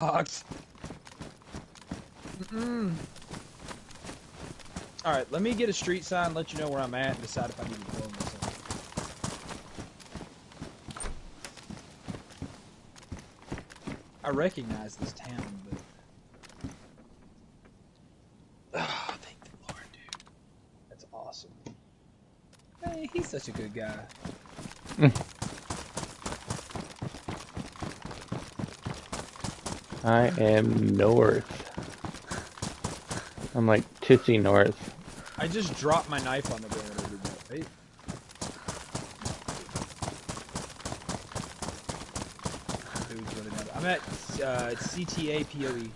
Alright, let me get a street sign, let you know where I'm at, and decide if I need to blow myself. I recognize this town, but... Oh, thank the Lord, dude. That's awesome. Hey, he's such a good guy. I am north. I'm like Titsy north. I just dropped my knife on the ground a little bit, right? I'm at CTA POE.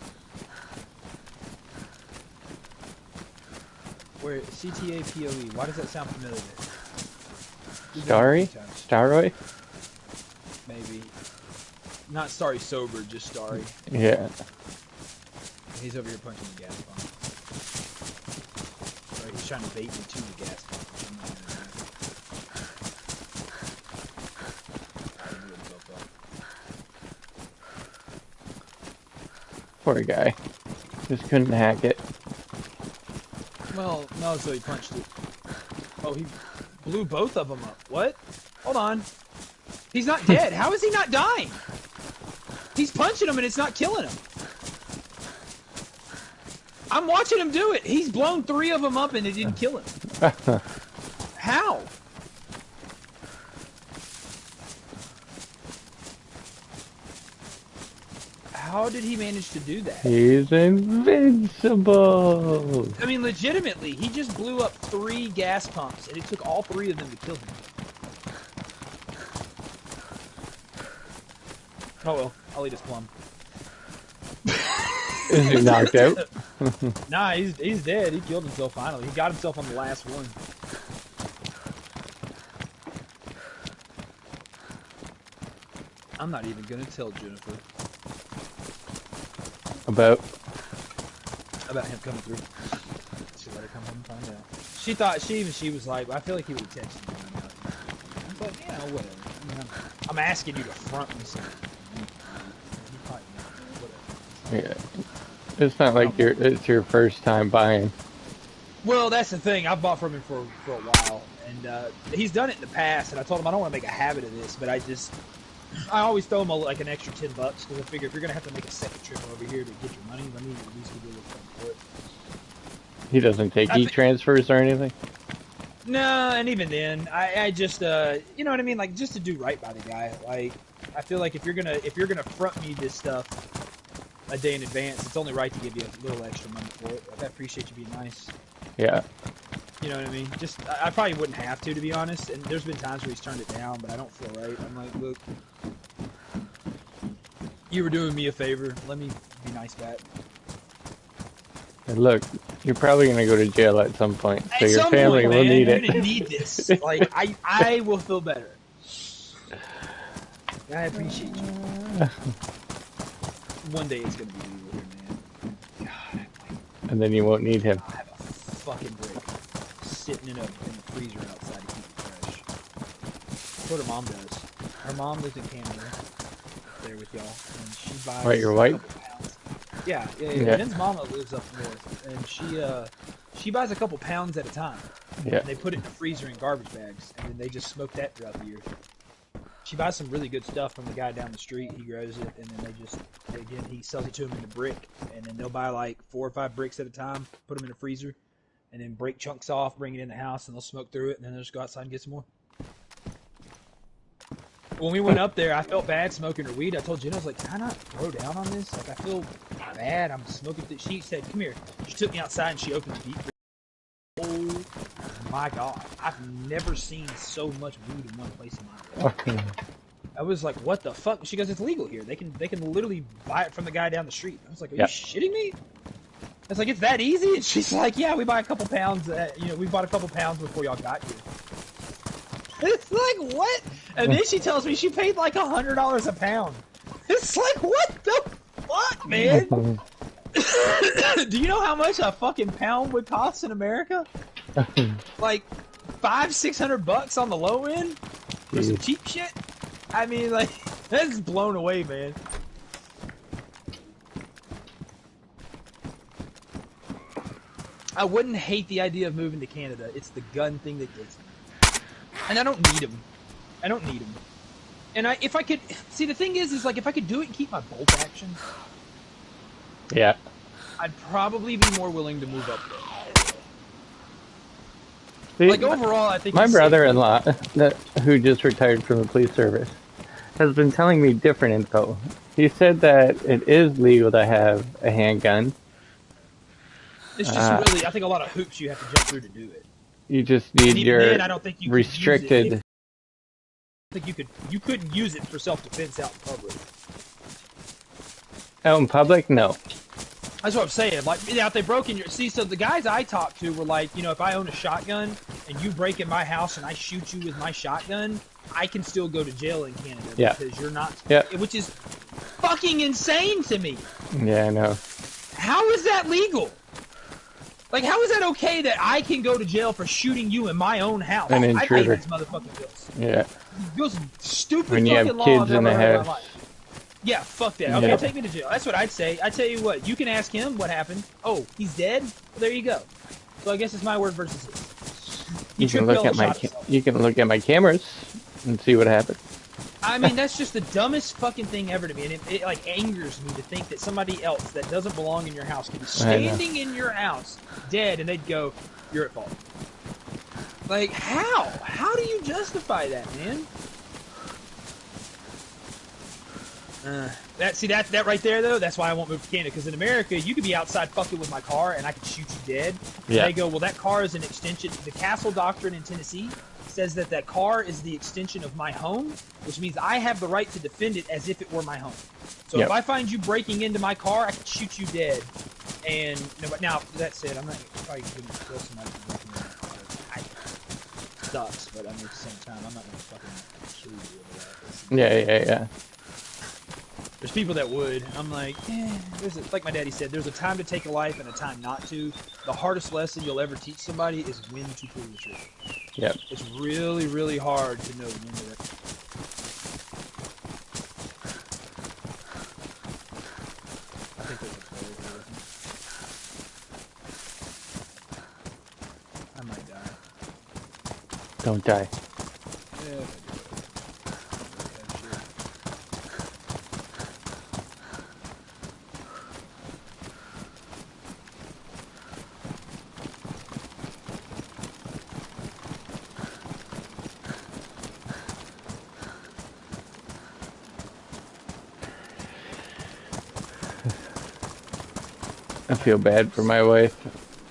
Where CTA POE? Why does that sound familiar? Starry? Starroy? Maybe. Not Starry sober, just Starry. Yeah. He's over here punching the gas pump. Right, he's trying to bait me to the gas pump. Poor guy. Just couldn't hack it. Well, no, so he punched it. Oh, he blew both of them up. What? Hold on. He's not dead. How is he not dying? He's punching him and it's not killing him. I'm watching him do it. He's blown 3 of them up and it didn't kill him. How? How did he manage to do that? He's invincible. I mean, legitimately, he just blew up 3 gas pumps and it took all 3 of them to kill him. Oh well, I'll eat his plum. Is he knocked out? Nah, he's dead. He killed himself finally. He got himself on the last one. I'm not even gonna tell Jennifer. About him coming through. She let her come home and find out. She thought she was like, I feel like he would have texted me. I was like, yeah, whatever. I mean, I'm asking you to front me something. yeah. It's not like it's your first time buying. Well, that's the thing. I've bought from him for a while, and he's done it in the past. And I told him I don't want to make a habit of this, but I always throw him like an extra $10 because I figure if you're gonna have to make a second trip over here to get your money, let me at least give you a little something for it. He doesn't take e-transfers or anything? No, and even then, I just you know what I mean, like just to do right by the guy. Like I feel like if you're gonna front me this stuff a day in advance, it's only right to give you a little extra money for it. Like, I appreciate you being nice. Yeah. You know what I mean? Just I probably wouldn't have to be honest. And there's been times where he's turned it down, but I don't feel right. I'm like, look, you were doing me a favor. Let me be nice back. And look, you're probably gonna go to jail at some point, so your family will need it. You're gonna need this. Like I will feel better. I appreciate you. One day it's gonna be legal here, man. God, and then you won't need him. I have a fucking brick sitting in the freezer outside to keep it fresh. That's what her mom does. Her mom lives in Canada, there with y'all, and she buys. Right, your wife? Yeah. Ben's mama lives up north, and she buys a couple pounds at a time. Yeah. And they put it in the freezer in garbage bags, and then they just smoke that throughout the year. She buys some really good stuff from the guy down the street. He grows it, and then he sells it to them in the brick, and then they'll buy like 4 or 5 bricks at a time, put them in the freezer, and then break chunks off, bring it in the house, and they'll smoke through it, and then they'll just go outside and get some more. When we went up there, I felt bad smoking her weed. I told Jen, I was like, can I not throw down on this? Like, I feel bad. I'm smoking. She said, come here. She took me outside, and she opened the deep. Oh my God. I've never seen so much weed in one place in my life. I was like, what the fuck? She goes, it's legal here. They can literally buy it from the guy down the street. I was like, are you shitting me? I was like, it's that easy? And she's like, yeah, we buy a couple pounds. We bought a couple pounds before y'all got here. It's like, what? And then she tells me she paid like $100 a pound. It's like, what the fuck, man? Do you know how much a fucking pound would cost in America? Like $500-600 on the low end for some cheap shit. I mean, like, that's blown away, man. I wouldn't hate the idea of moving to Canada. It's the gun thing that gets me. And I don't need them. I don't need them. And if I could, see, the thing is like, if I could do it and keep my bolt action, yeah, I'd probably be more willing to move up there. See, like, overall, I think my brother-in-law, who just retired from the police service, has been telling me different info. He said that it is legal to have a handgun. It's just really, I think, a lot of hoops you have to jump through to do it. You just need your then, I don't think you restricted. I think you couldn't use it for self-defense out in public. Out in public, no. That's what I'm saying. Like, yeah, if they broke in your... See, so the guys I talked to were like, you know, if I own a shotgun and you break in my house and I shoot you with my shotgun, I can still go to jail in Canada because you're not... Yeah. Which is fucking insane to me. Yeah, I know. How is that legal? Like, how is that okay that I can go to jail for shooting you in my own house? An intruder. I hate these motherfucking bills. Yeah. Those stupid when you fucking have laws kids I've in never the heard in my house. life. Yeah, fuck that. Okay, take me to jail. That's what I'd say. I tell you what, you can ask him what happened. Oh, he's dead? Well, there you go. So I guess it's my word versus his. You can look at my cameras and see what happened. I mean, that's just the dumbest fucking thing ever to me, and it like angers me to think that somebody else that doesn't belong in your house could be standing in your house dead, and they'd go, "You're at fault." Like, how? How do you justify that, man? That right there though, that's why I won't move to Canada, because in America you could be outside fucking with my car and I could shoot you dead. Yeah. They go, well, that car is an extension. The Castle Doctrine in Tennessee says that that car is the extension of my home, which means I have the right to defend it as if it were my home. So if I find you breaking into my car, I can shoot you dead. And now that said, I'm not probably going to kill somebody for breaking into my car. It sucks, but I mean at the same time, I'm not going to fucking kill you over that. Yeah. There's people that would. I'm like, like my daddy said, there's a time to take a life and a time not to. The hardest lesson you'll ever teach somebody is when to pull the trigger. Yep. It's really, really hard to know when to. I think there's a player here. I might die. Don't die. Yeah. I feel bad for my wife.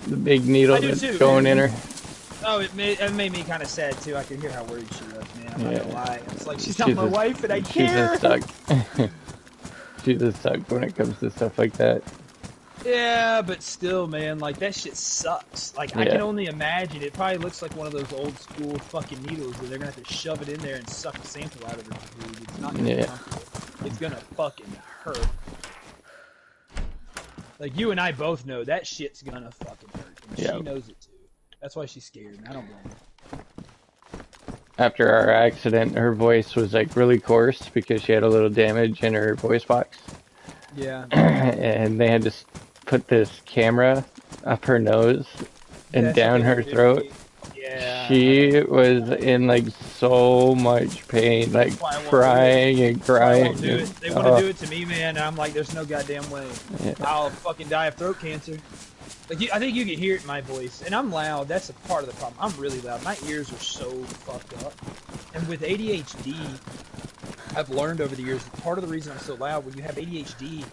The big needle that's going in her. Oh, it made me kind of sad too. I could hear how worried she was, man. I'm not gonna lie. It's like she's not my wife, and I care. She's a suck. She's a suck when it comes to stuff like that. Yeah, but still, man, like that shit sucks. Like I can only imagine. It probably looks like one of those old school fucking needles where they're gonna have to shove it in there and suck a sample out of her food. It's not gonna be comfortable. It's gonna fucking hurt. Like, you and I both know that shit's gonna fucking hurt. And she knows it, too. That's why she's scared, and I don't blame her. After our accident, her voice was, like, really coarse because she had a little damage in her voice box. Yeah. And they had to put this camera up her nose and down her throat. Yeah. She was in, like, so much pain, like, crying and crying. They want to do it to me, man, and I'm like, there's no goddamn way. Yeah. I'll fucking die of throat cancer. Like, I think you can hear it in my voice, and I'm loud. That's a part of the problem. I'm really loud. My ears are so fucked up. And with ADHD, I've learned over the years that part of the reason I'm so loud, when you have ADHD,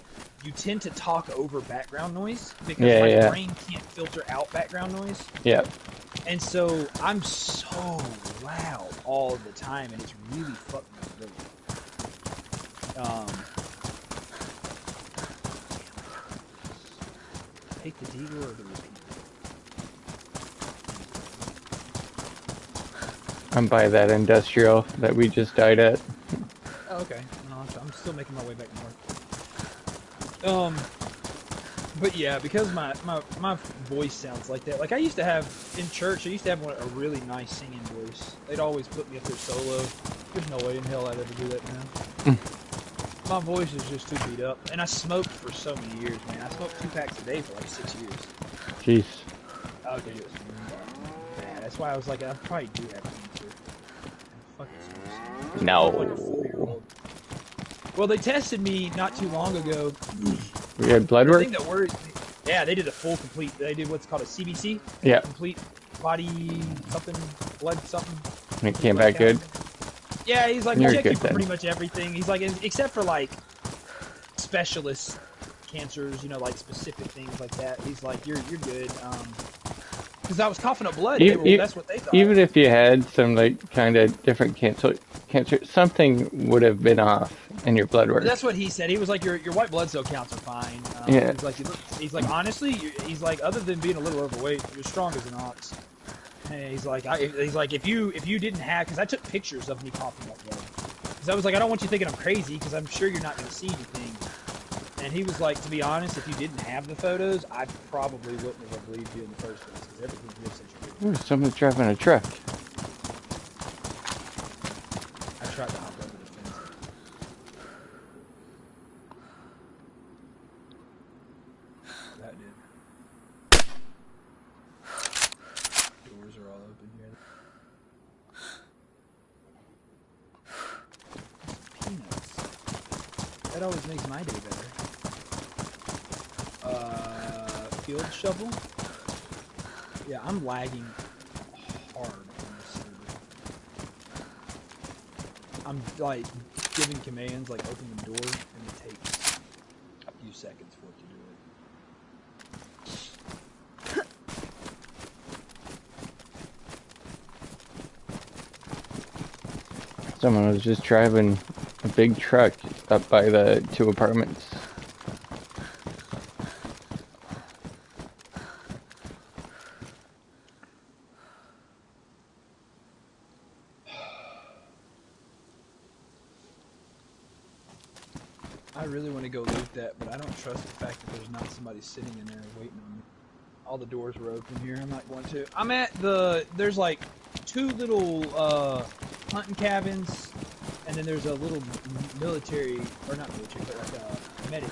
you tend to talk over background noise because my brain can't filter out background noise. Yeah. And so I'm so loud all the time, and it's really fucking me up. Take the dealer or the repeater? I'm by that industrial that we just died at. Oh, okay. No, I'm still making my way back north. But yeah, because my voice sounds like that. Like I used to have in church, I used to have a really nice singing voice. They'd always put me up there solo. There's no way in hell I'd ever do that now. My voice is just too beat up, and I smoked for so many years, man. I smoked 2 packs a day for like 6 years. Jeez. Okay, it was bad. That's why I was like, I probably do have cancer. Fucking No. like a 4-year-old. Well, they tested me not too long ago. You had blood The work? thing that worries me, yeah, they did a full complete. They did what's called a CBC. Yeah. Complete body something, blood something. And it came blood back good? Yeah, he's like, You're check you good for then. pretty much everything. He's like, except for like specialist cancers, you know, like specific things like that. He's like, you're good. Because I was coughing up blood. That's what they thought. Even if you had some like kind of different cancer, something would have been off in your blood work. That's what he said. He was like, your white blood cell counts are fine. Yeah. He's like, honestly, he's like, other than being a little overweight, you're strong as an ox. And he's like, if you didn't have, because I took pictures of me coughing up blood. Because I was like, I don't want you thinking I'm crazy, because I'm sure you're not going to see anything. And he was like, to be honest, if you didn't have the photos, I probably wouldn't have believed you in the first place, because everything here says you're good. Ooh, someone's driving a truck. I tried to hop over the fence. That did. Doors are all open here. Peanuts. That always makes my day better. Field shovel. Yeah, I'm lagging hard on this server. I'm like giving commands like open the door, and it takes a few seconds for it to do it. Someone was just driving a big truck up by the 2 apartments. I really want to go loot that, but I don't trust the fact that there's not somebody sitting in there waiting on me. All the doors were open here. I'm not going to. I'm at there's like 2 little hunting cabins, and then there's a little military, or not military, but like a medic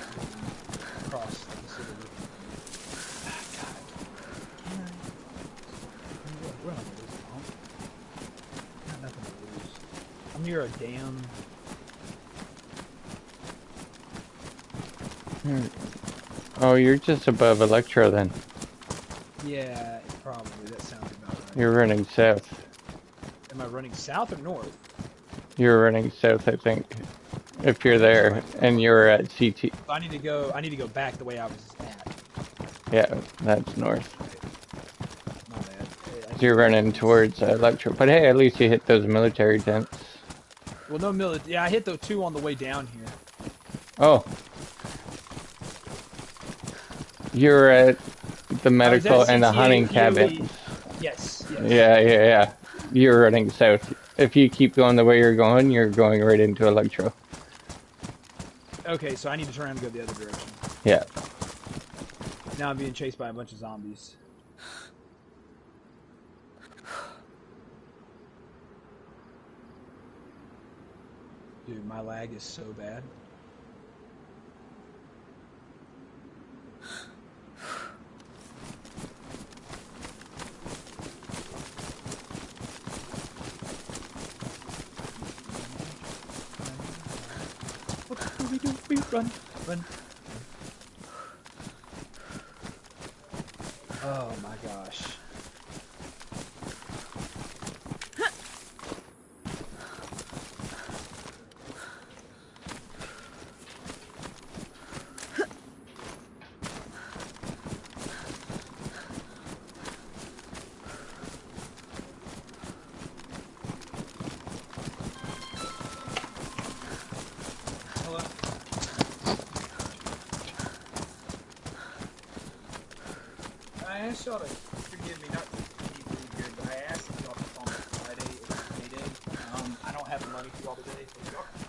across the facility. Ah, God. Can I? We're not gonna lose a pump. Got nothing to lose. I'm near a dam. Oh, you're just above Electro then. Yeah, probably. That sounds about right. You're running south. Am I running south or north? You're running south, I think. If you're there and you're at CT. I need to go back the way I was at. Yeah, that's north. My bad. Hey, You're running towards Electro. But hey, at least you hit those military tents. well, no military. Yeah, I hit the 2 on the way down here. Oh. You're at the medical and the hunting cabins. Yes. Yeah. You're running south. If you keep going the way you're going right into Electro. Okay, so I need to turn around and go the other direction. Yeah. Now I'm being chased by a bunch of zombies. Dude, my lag is so bad. What do we do? We run. Oh my gosh. Hello? I asked y'all to forgive me, not to keep being weird, but I asked if y'all could call me Friday if it's payday. I don't have the money for y'all today, so y'all can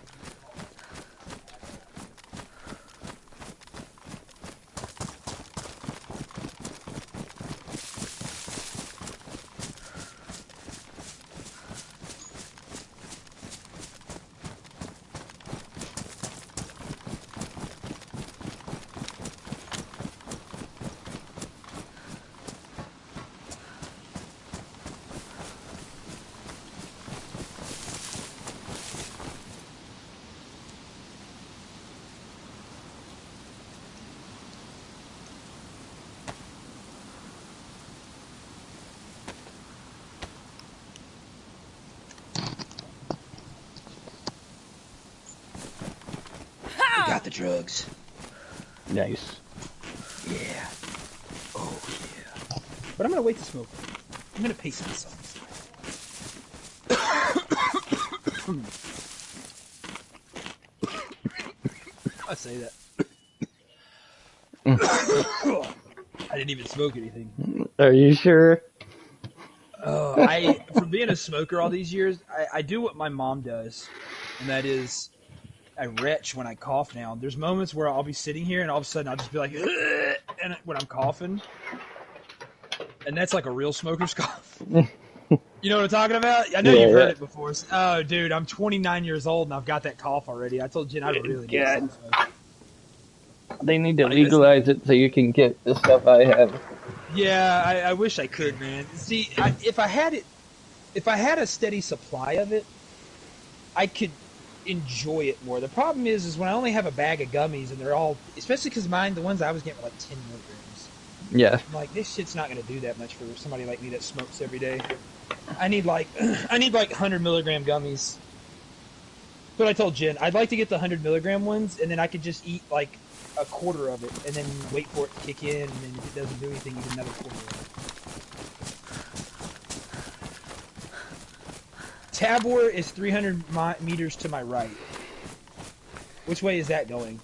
the drugs. Nice. Yeah. Oh, yeah. But I'm going to wait to smoke. I'm going to pace myself. I say that. I didn't even smoke anything. Are you sure? From being a smoker all these years, I do what my mom does, and that is I retch when I cough now. There's moments where I'll be sitting here and all of a sudden I'll just be like, and when I'm coughing, and that's like a real smoker's cough. You know what I'm talking about? I know you've heard it before. Oh, dude, I'm 29 years old and I've got that cough already. I told Jen I really need to stop smoking. They need to legalize it so you can get the stuff I have. Yeah, I wish I could, man. See, if I had a steady supply of it, I could enjoy it more. The problem is when I only have a bag of gummies and they're all, especially because the ones I was getting were like 10 milligrams. Yeah. I'm like, this shit's not going to do that much for somebody like me that smokes every day. I need like 100 milligram gummies. That's what I told Jen. I'd like to get the 100 milligram ones, and then I could just eat like a quarter of it, and then wait for it to kick in, and then if it doesn't do anything, eat another quarter of it. Tabor is 300 meters to my right. Which way is that going?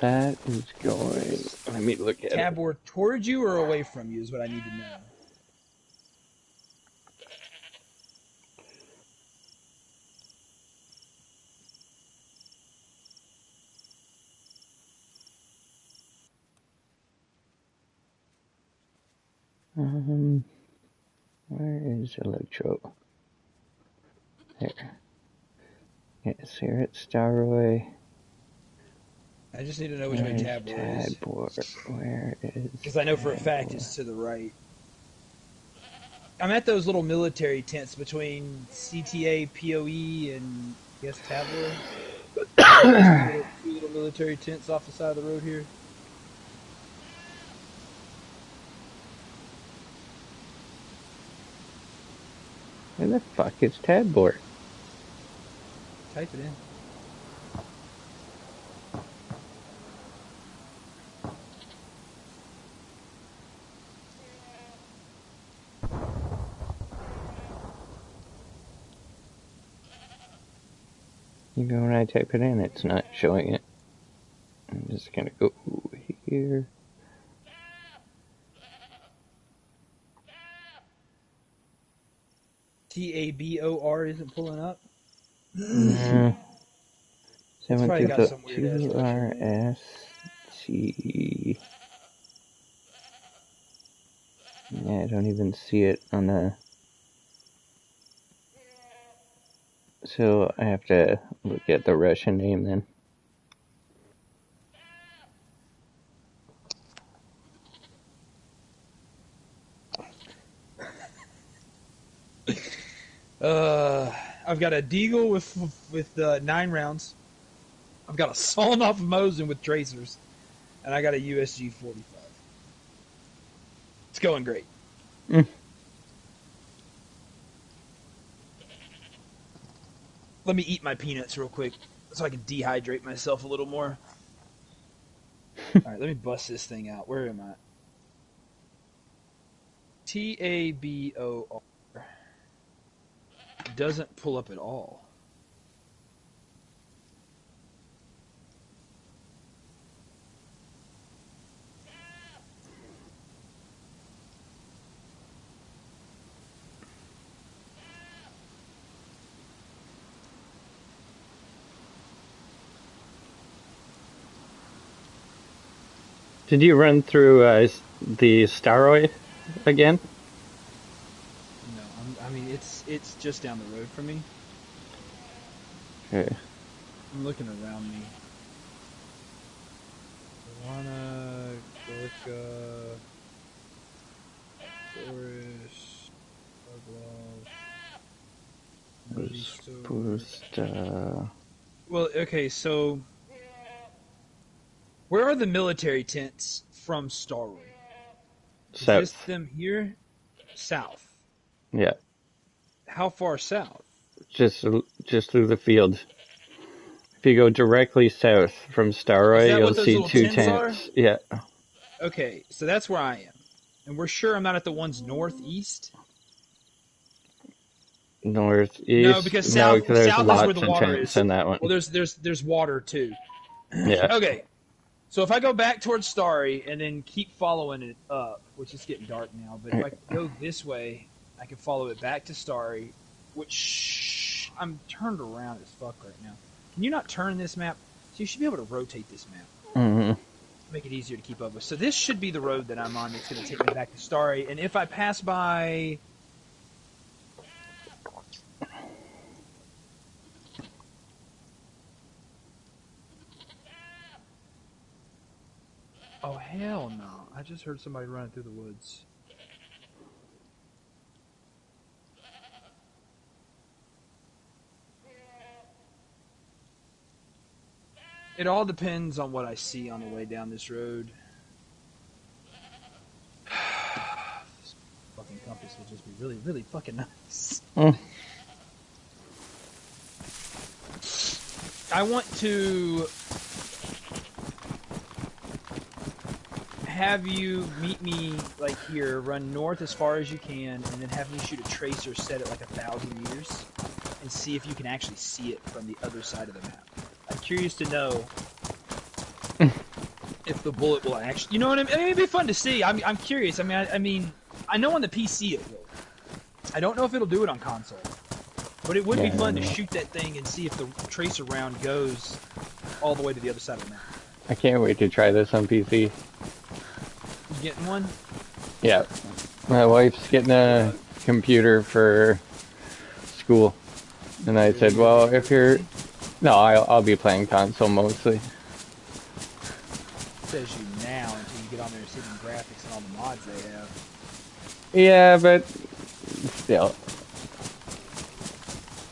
That is going. Let me look at it. Tabor towards you or away from you is what I need to know. Where is Electro? There. Yes, here at Starway. I just need to know which way Tabor is. Where is? Because I know for a fact it's to the right. I'm at those little military tents between CTA, POE, and I guess Tabor. Two little military tents off the side of the road here. Where the fuck is Tabor? Type it in. Even when I type it in, it's not showing it. I'm just gonna go here. TABOR isn't pulling up. 722RST. Yeah, I don't even see it on the. So I have to look at the Russian name then. I've got a Deagle with 9 rounds. I've got a sawn off Mosin with tracers, and I got a USG 45. It's going great. Let me eat my peanuts real quick so I can dehydrate myself a little more. Alright, let me bust this thing out. Where am I? TABOR. Doesn't pull up at all. Did you run through the Starway again? No, I mean it's just down the road from me. Okay. I'm looking around me. Savannah, Gorka, Forest, Boost. Well, okay, so where are the military tents from Starway? South. Is this them here? South. Yeah. How far south? Just through the field. If you go directly south from Starway, that you'll what those see little two tents tents. Yeah. Okay, so that's where I am. And we're sure I'm not at the ones northeast? Northeast. No, because No, south because there's is where lots the of water tents is. in that one. Well, there's water too. Yeah. Okay, so if I go back towards Starry and then keep following it up, which is getting dark now, but if I go this way, I can follow it back to Starry, which I'm turned around as fuck right now. Can you not turn this map? So you should be able to rotate this map. Mm-hmm. Make it easier to keep up with. So this should be the road that I'm on that's going to take me back to Starry. And if I pass by... Oh, hell no. I just heard somebody running through the woods. It all depends on what I see on the way down this road. This fucking compass would just be really, really fucking nice. Mm. I want to have you meet me like here, run north as far as you can, and then have me shoot a tracer set at like 1,000 meters and see if you can actually see it from the other side of the map. I'm curious to know if the bullet will actually, you know what I mean? It'd be fun to see. I'm curious. I mean, I know on the PC it will. I don't know if it'll do it on console, but it would be fun to shoot that thing and see if the tracer round goes all the way to the other side of the map. I can't wait to try this on PC. You getting one? Yeah. My wife's getting a computer for school. And I said, well, if you're... No, I'll be playing console mostly. It says you now until you get on there and see the graphics and all the mods they have. Yeah, but still.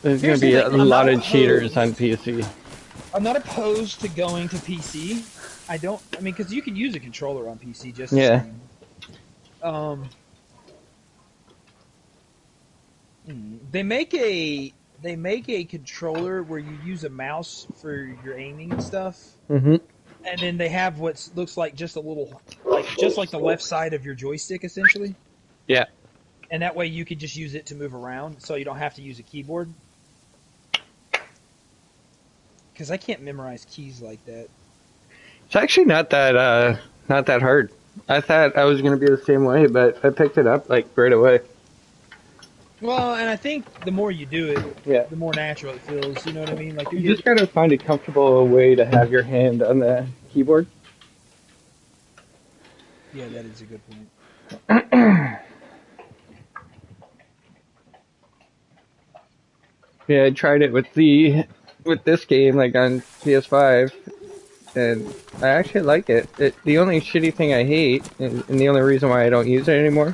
There's going to be a lot of cheaters on PC. I'm not opposed to going to PC. I mean, because you can use a controller on PC just yeah. the same. They make a controller where you use a mouse for your aiming and stuff. Mm-hmm. And then they have what looks like just a little, just like the left side of your joystick, essentially. Yeah. And that way you could just use it to move around, so you don't have to use a keyboard. Because I can't memorize keys like that. It's actually not that hard. I thought I was going to be the same way, but I picked it up like right away. Well, and I think the more you do it, yeah, the more natural it feels. You know what I mean? Like you just gotta find a comfortable way to have your hand on the keyboard. Yeah, that is a good point. Yeah, I tried it with this game, like on PS5, and I actually like it. The only shitty thing I hate, and the only reason why I don't use it anymore,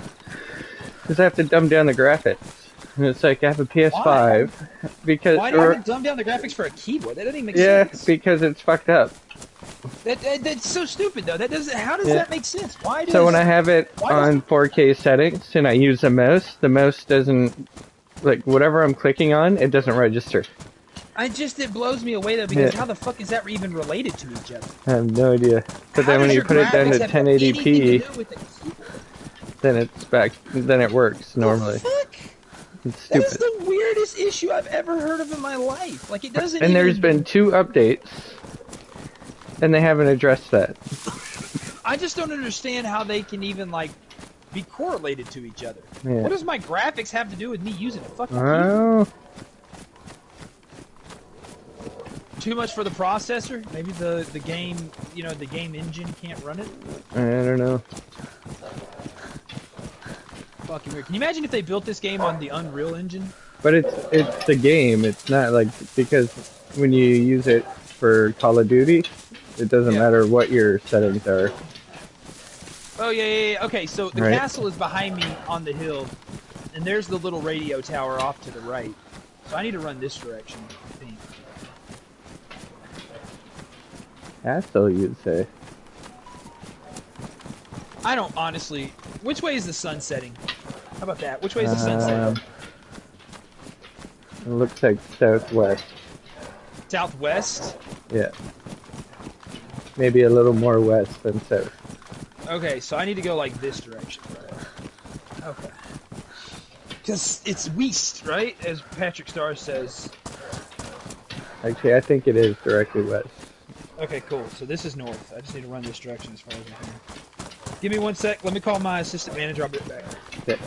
is I have to dumb down the graphics. And it's like I have a PS5 because why do you have to dumb down the graphics for a keyboard? That doesn't even make sense. Yeah, because it's fucked up. That's so stupid though. How does that make sense? So when I have it on 4K settings and I use the mouse doesn't, like whatever I'm clicking on, it doesn't register. It blows me away though, because how the fuck is that even related to each other? I have no idea. But then when you put it down to 1080p, then it works normally. It's stupid. That is the weirdest issue I've ever heard of in my life. Like, it doesn't And there's been 2 updates, and they haven't addressed that. I just don't understand how they can even, like, be correlated to each other. Yeah. What does my graphics have to do with me using a fucking keyboard? Too much for the processor? Maybe the game, the game engine can't run it? I don't know. Fucking weird. Can you imagine if they built this game on the Unreal Engine? But it's the game. It's not like, because when you use it for Call of Duty, it doesn't matter what your settings are. Oh yeah. Okay, so the castle is behind me on the hill, and there's the little radio tower off to the right. So I need to run this direction, I think. Castle, you'd say. I don't honestly. Which way is the sun setting? How about that? Which way is the sun setting? It looks like southwest. Southwest? Yeah. Maybe a little more west than south. Okay, so I need to go like this direction, right? Okay. Because it's west, right? As Patrick Starr says. Actually, I think it is directly west. Okay, cool. So this is north. I just need to run this direction as far as I can. Give me 1 sec. Let me call my assistant manager. I'll be right back. Okay.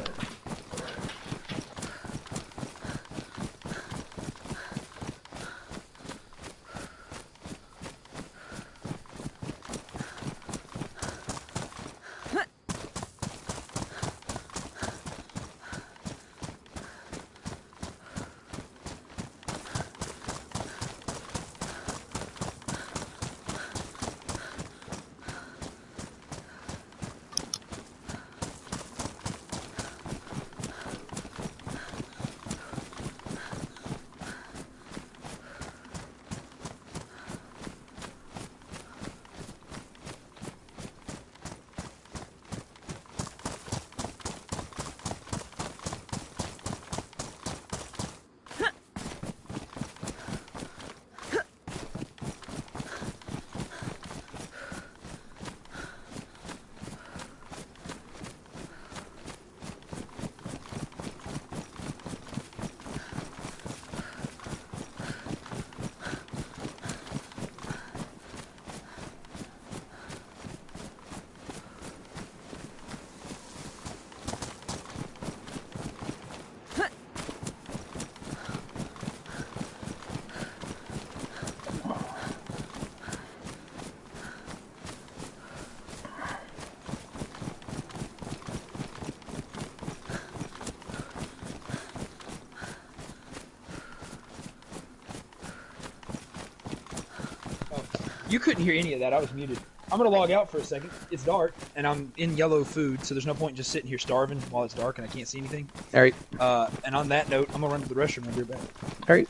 Oh, you couldn't hear any of that. I was muted. I'm going to log out for a second. It's dark, and I'm in yellow food, so there's no point in just sitting here starving while it's dark and I can't see anything. All right. And on that note, I'm going to run to the restroom and I'll be right back. All right.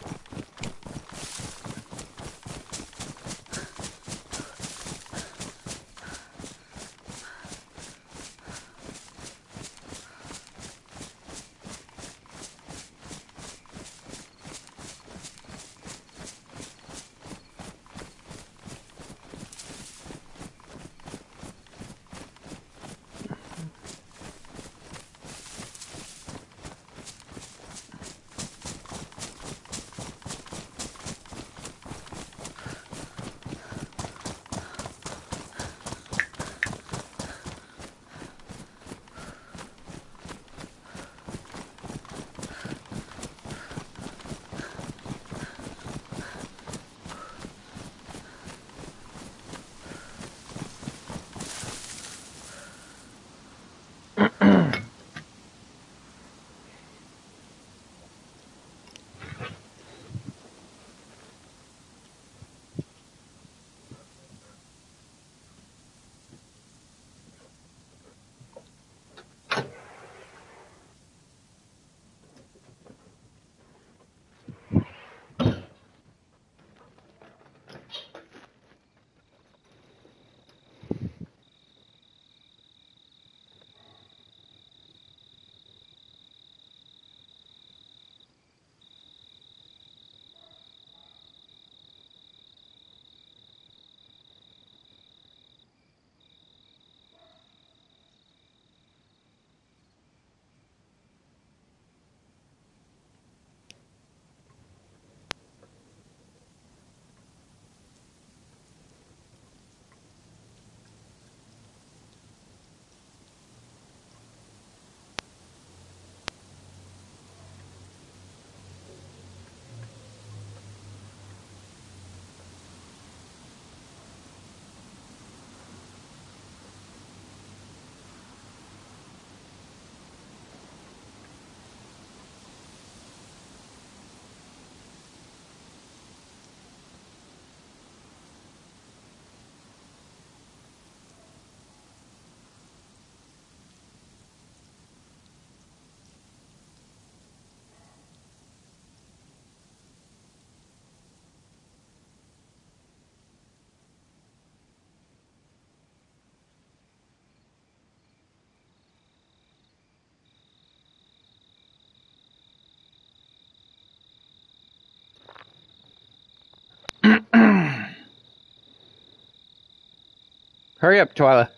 Hurry up, Twyla.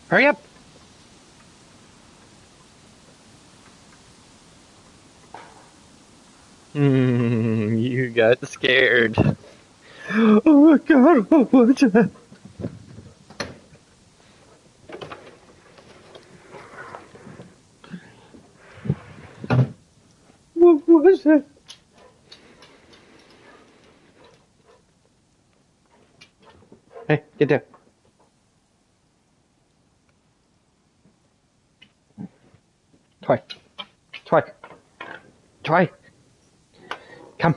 Hurry up! You got scared. Oh my god, what was that? What was that? Hey, get down. Twy. Twy. Twy. Come.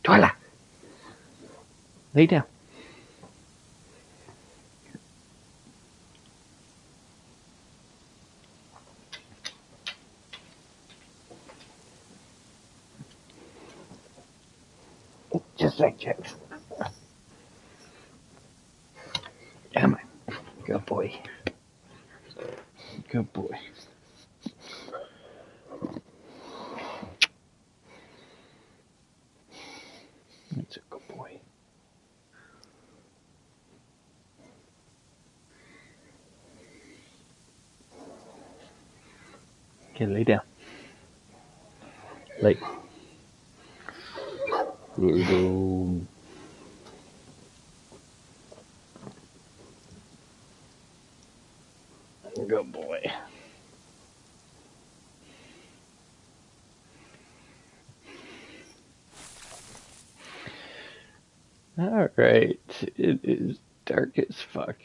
Twyla. Lay down. Just like chicks. Come on. Good boy. Good boy. That's a good boy. Okay, lay down. Lay. Lay down. Good boy. Alright, it is dark as fuck.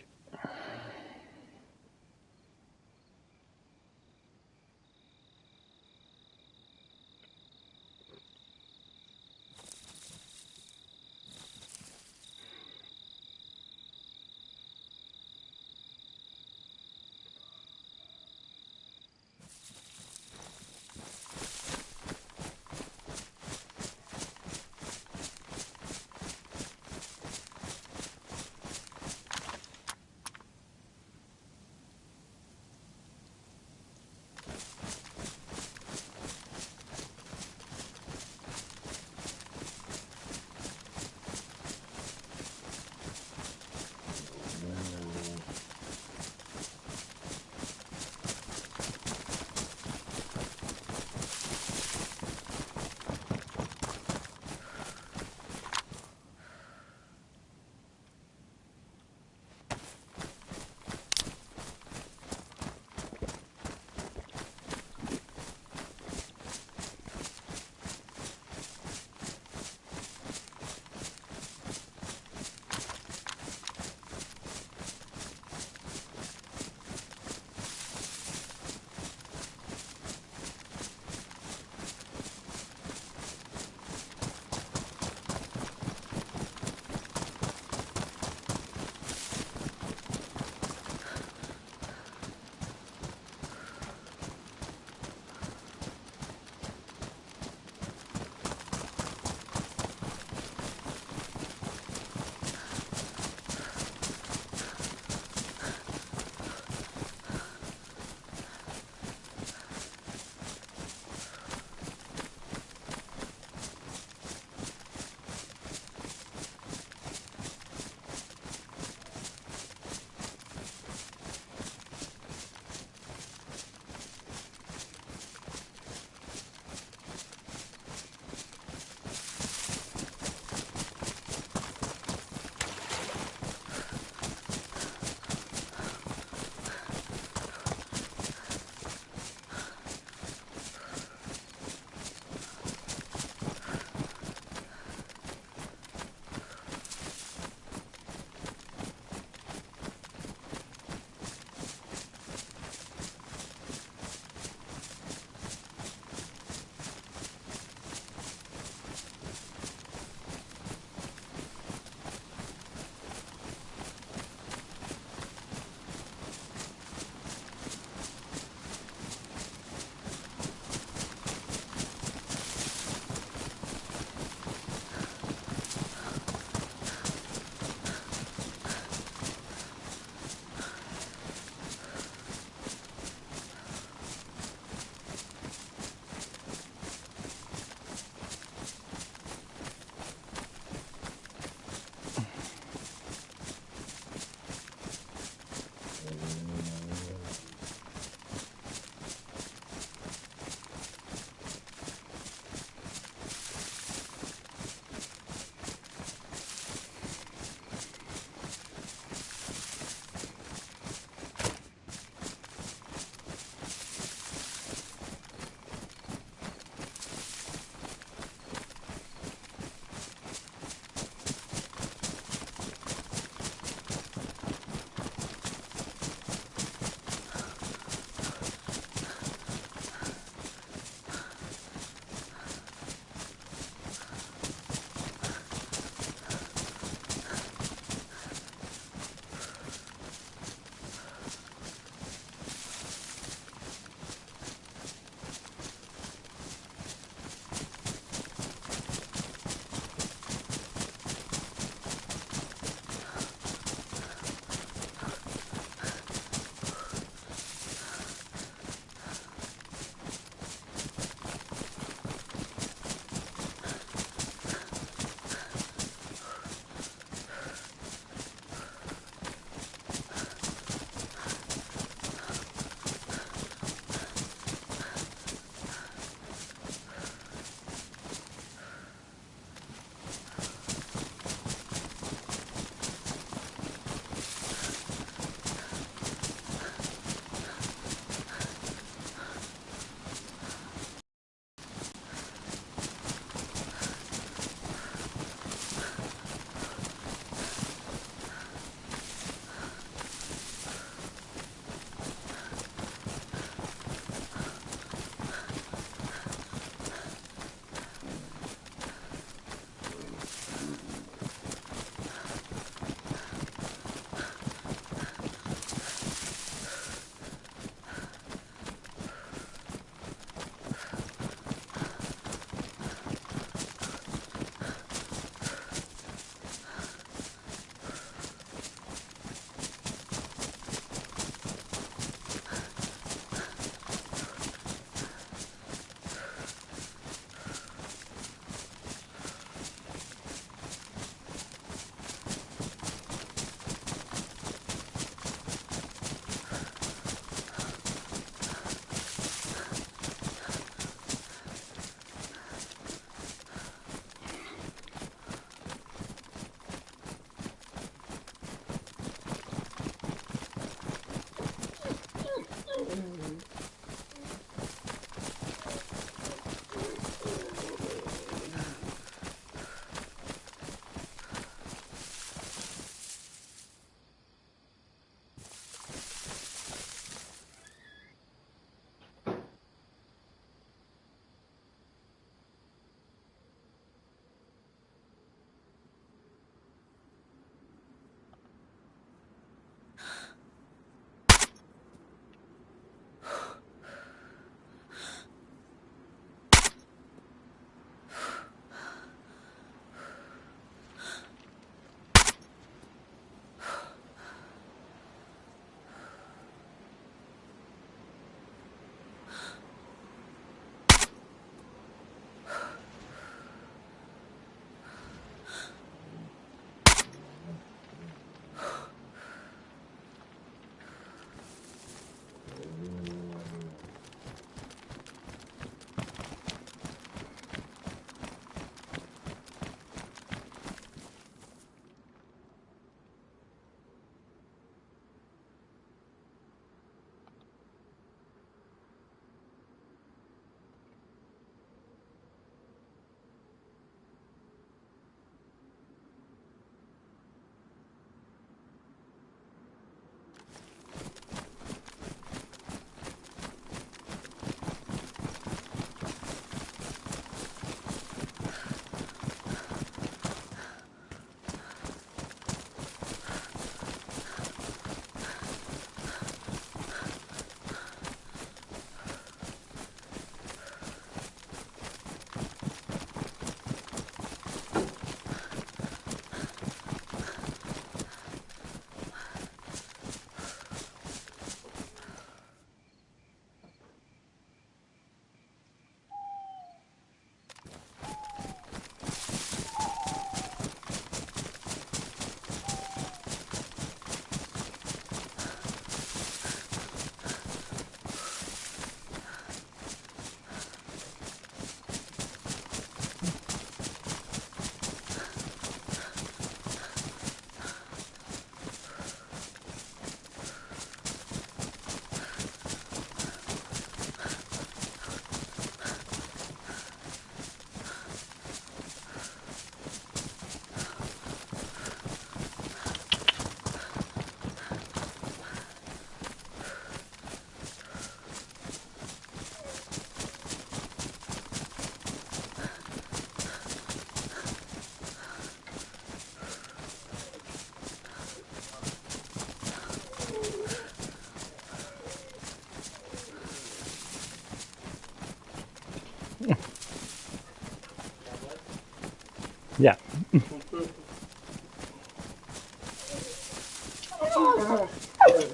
Yeah.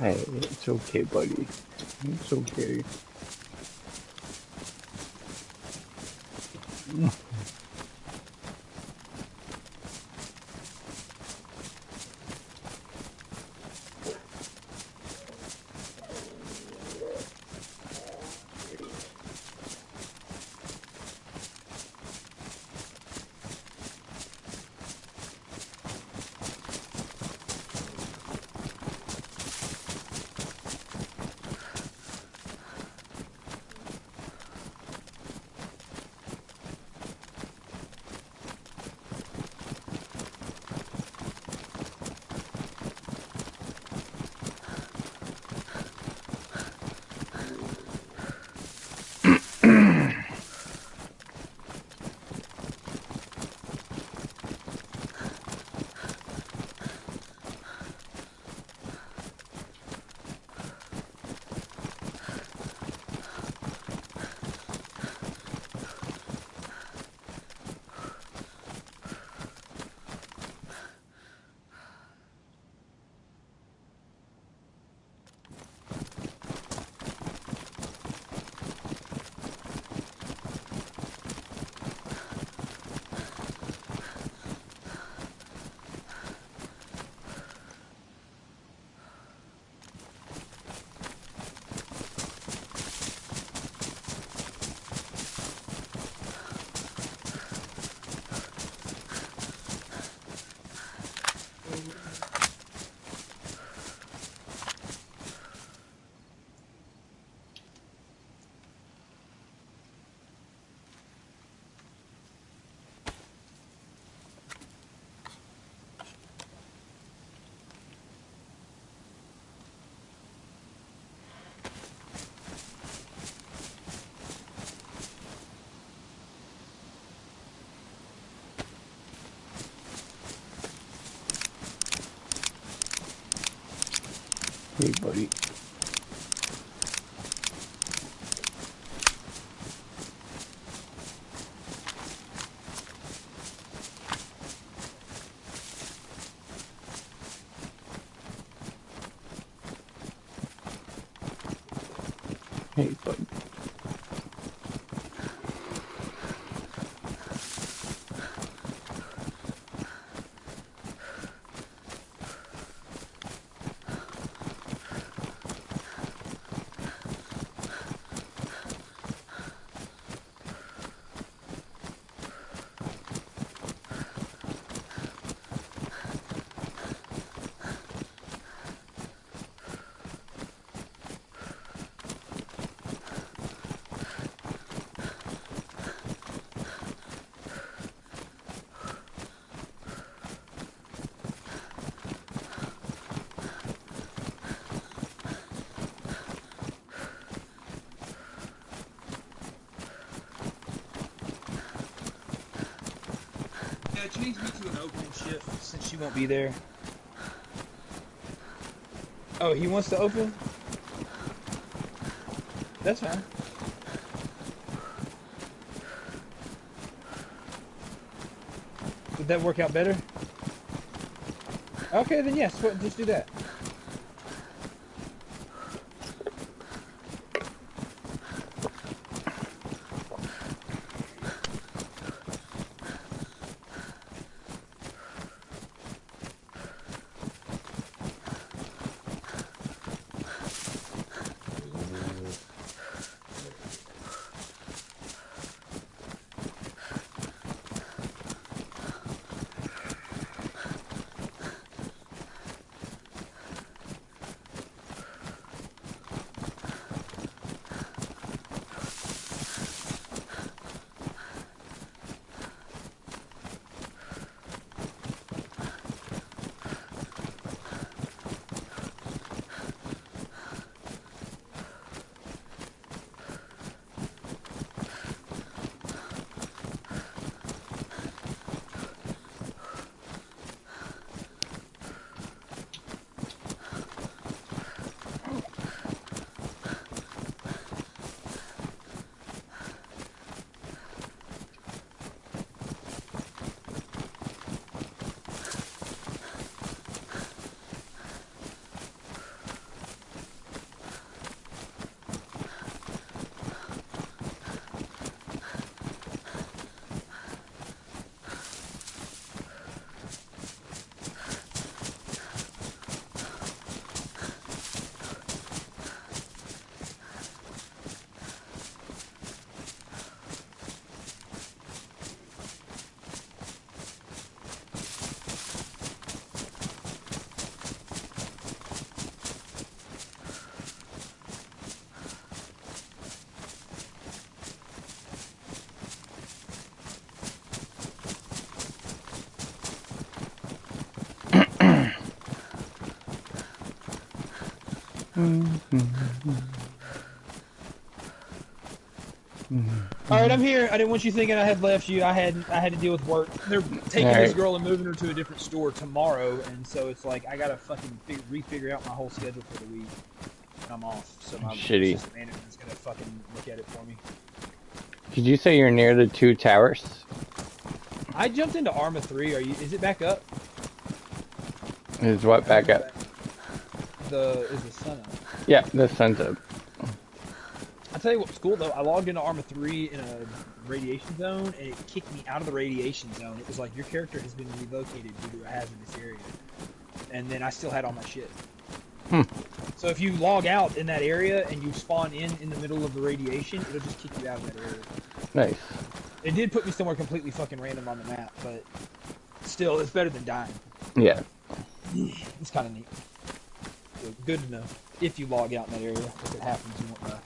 Hey, it's okay, buddy. It's okay. Hey, buddy. Hey, buddy. Yeah, change me to an opening shift since she won't be there. Oh, he wants to open? That's fine. Would that work out better? Okay, then yes, just do that. All right, I'm here. I didn't want you thinking I had left you. I had to deal with work. They're taking this Alright. girl and moving her to a different store tomorrow, and so it's like I gotta fucking refigure out my whole schedule for the week. I'm off, so my Shitty. assistant manager's gonna fucking look at it for me. Did you say you're near the 2 towers? I jumped into Arma 3. Is it back up? Is what back up? Is the sun up? Yeah, the sun's up. I'll tell you what's cool though. I logged into Arma 3 in a radiation zone, and it kicked me out of the radiation zone. It was like, your character has been relocated due to a hazardous area. And then I still had all my shit. So if you log out in that area and you spawn in the middle of the radiation, it'll just kick you out of that area. Nice. It did put me somewhere completely fucking random on the map, but still, it's better than dying. Yeah. It's kind of neat. So good to know. If you log out in that area, if it happens, you won't die.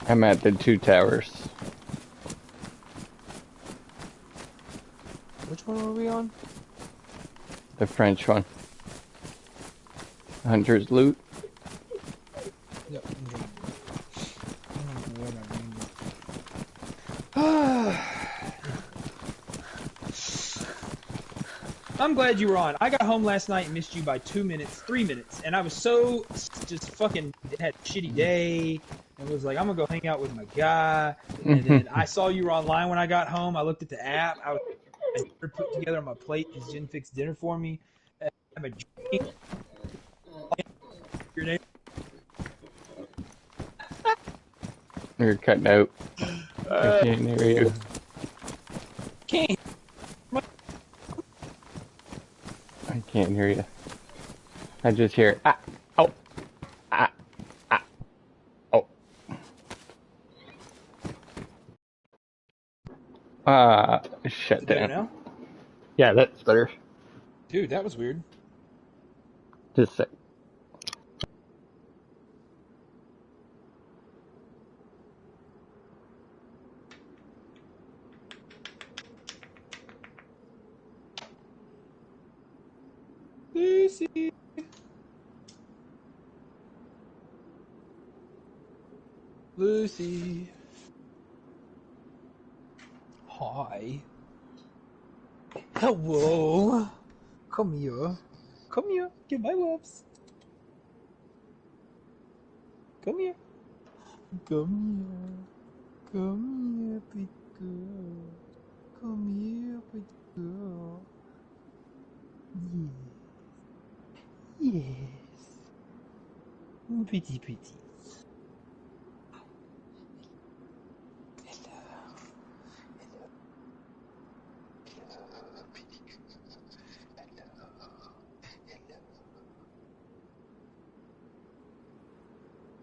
I'm at the 2 towers. Which one were we on? The French one. Hunter's loot. Yep. I'm glad you were on. I got home last night and missed you by 2 minutes, 3 minutes, and I was so just fucking had a shitty day and was like, I'm gonna go hang out with my guy. And then I saw you were online when I got home. I looked at the app. I put together on my plate because Jen fixed dinner for me. I'm a drink. Your name? You're cutting out. I can't hear you. Can't. I can't hear you. I just hear ah, oh, ah, ah, oh. Shut Better down. now? Yeah, that's better. Dude, that was weird. Just a sec. Lucy. Lucy. Hi. Hello. Come here. Come here. Get my loves. Come here. Come here. Come here, pretty girl. Come here, pretty girl. Yes. Yes. Pretty, pretty. Hello. Hello. Hello, pretty girl. Hello. Hello.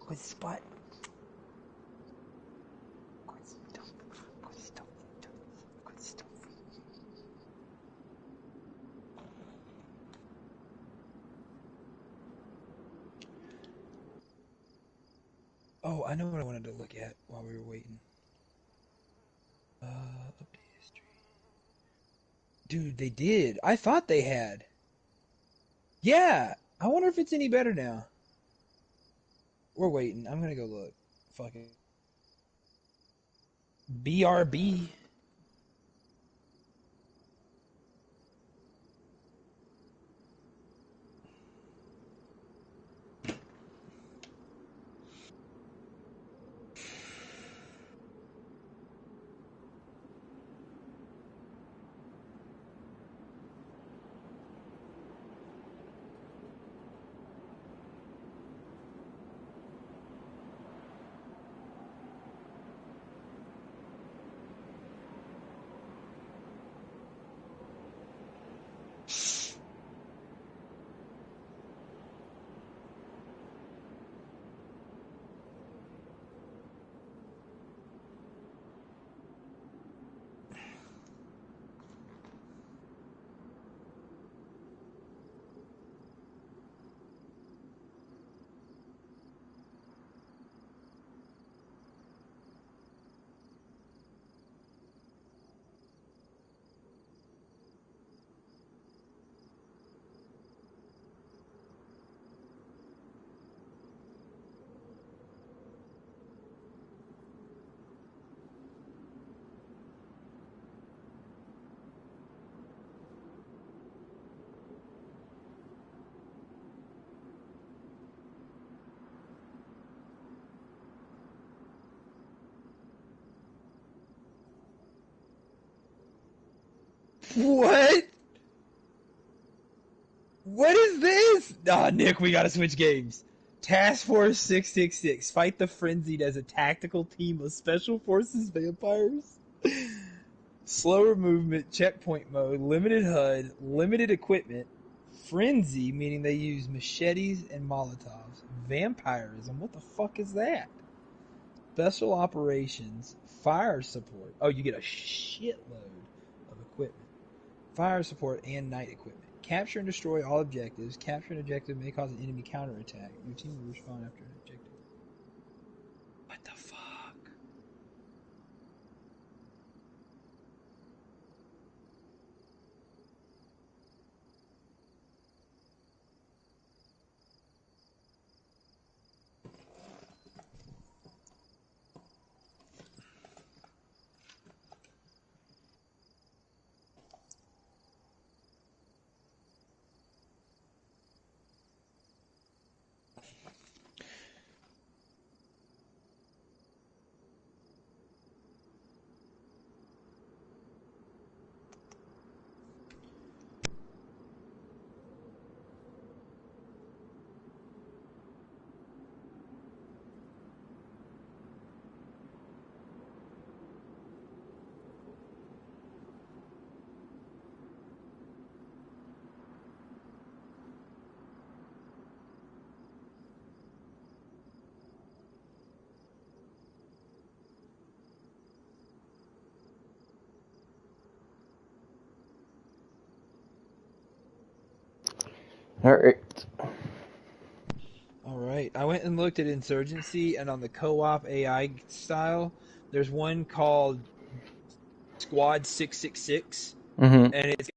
Good spot. Good stuff. Good stuff. Good stuff. Oh, I know what I wanted to look at while we were waiting. Update history. Dude, they did. I thought they had. Yeah. I wonder if it's any better now. We're waiting. I'm gonna go look. Fuck it. BRB. What? What is this? Ah, Nick, we gotta switch games. Task Force 666. Fight the Frenzied as a tactical team of Special Forces vampires. Slower movement, checkpoint mode, limited HUD, limited equipment. Frenzy, meaning they use machetes and Molotovs. Vampirism, what the fuck is that? Special operations, fire support. Oh, you get a shitload of equipment. Fire support and night equipment. Capture and destroy all objectives. Capture an objective may cause an enemy counterattack. Your team will respond after an objective. What the fuck? Alright. Alright, I went and looked at Insurgency, and on the co-op AI style, there's one called Squad 666, Mm-hmm. and it's